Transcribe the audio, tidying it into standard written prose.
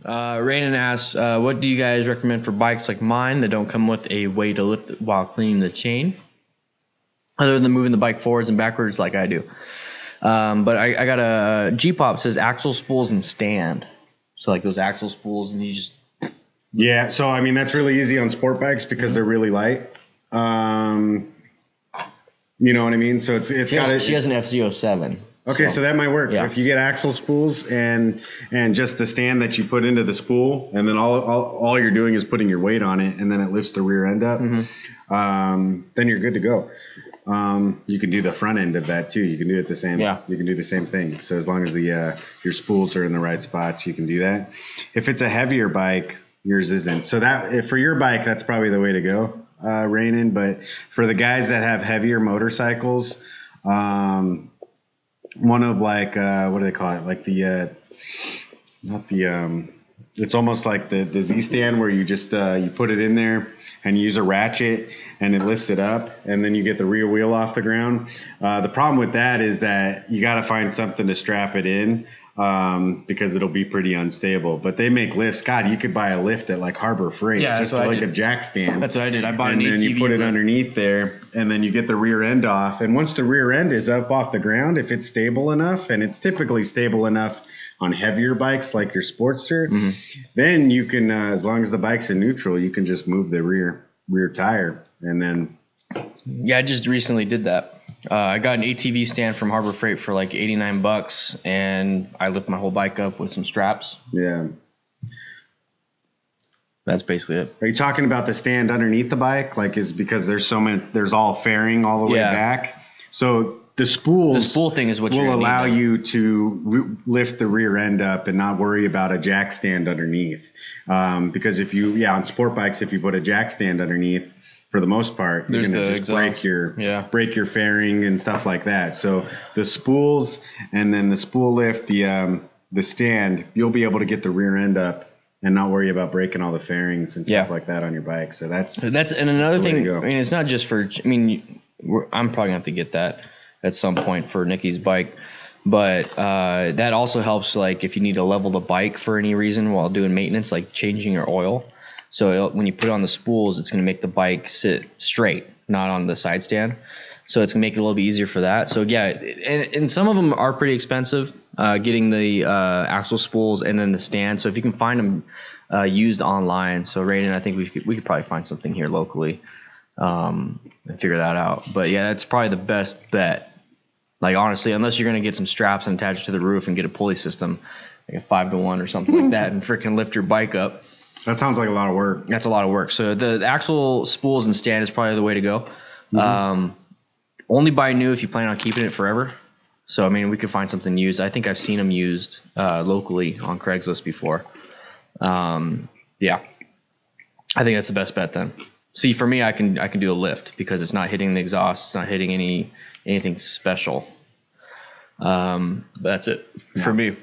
Rainen asks, what do you guys recommend for bikes like mine that don't come with a way to lift it while cleaning the chain, other than moving the bike forwards and backwards like I do? But I got a G-Pop says axle spools and stand. So like those axle spools, and you just... Yeah, so I mean that's really easy on sport bikes because they're really light. You know what I mean? So she has an FZ07. Okay, so that might work. Yeah. If you get axle spools and just the stand that you put into the spool, and then all you're doing is putting your weight on it, and then it lifts the rear end up, then you're good to go. You can do the front end of that too. You can do it the same. Yeah. You can do the same thing. So as long as your spools are in the right spots, you can do that. If it's a heavier bike, yours isn't. So for your bike, that's probably the way to go, Rainen. But for the guys that have heavier motorcycles, one of like what do they call it? Like it's almost like the Z stand where you just you put it in there and you use a ratchet and it lifts it up, and then you get the rear wheel off the ground. The problem with that is that you got to find something to strap it in because it'll be pretty unstable. But they make lifts. God, you could buy a lift at like Harbor Freight, just like a jack stand. That's what I did. I bought an ATV, and then you put it underneath there, and then you get the rear end off. And once the rear end is up off the ground, if it's stable enough, and it's typically stable enough on heavier bikes like your Sportster, then you can, as long as the bike's in neutral, you can just move the rear tire, and then. Yeah, I just recently did that. I got an ATV stand from Harbor Freight for like $89, and I lift my whole bike up with some straps. Yeah. That's basically it. Are you talking about the stand underneath the bike? Like, is because there's all fairing all the way back. So the spool thing is what will allow you to lift the rear end up and not worry about a jack stand underneath. Because on sport bikes, if you put a jack stand underneath, for the most part, you're going to just break your fairing and stuff like that. So the spools and then the spool lift, the stand, you'll be able to get the rear end up and not worry about breaking all the fairings and stuff like that on your bike. So that's another thing. I mean, it's not just for. I mean, I'm probably gonna have to get that at some point for Nikki's bike, but that also helps. Like if you need to level the bike for any reason while doing maintenance, like changing your oil. So when you put it on the spools, it's going to make the bike sit straight, not on the side stand. So it's going to make it a little bit easier for that. So yeah, and some of them are pretty expensive, getting the axle spools and then the stand. So if you can find them used online, so Rainen, I think we could probably find something here locally and figure that out. But yeah, that's probably the best bet. Like honestly, unless you're going to get some straps and attach it to the roof and get a pulley system, like a 5-to-1 or something like that, and freaking lift your bike up. That sounds like a lot of work. That's a lot of work. So the axle spools and stand is probably the way to go. Only buy new if you plan on keeping it forever. So, I mean, we could find something used. I think I've seen them used locally on Craigslist before. Yeah. I think that's the best bet then. See, for me, I can do a lift because it's not hitting the exhaust. It's not hitting anything special. But that's it for me.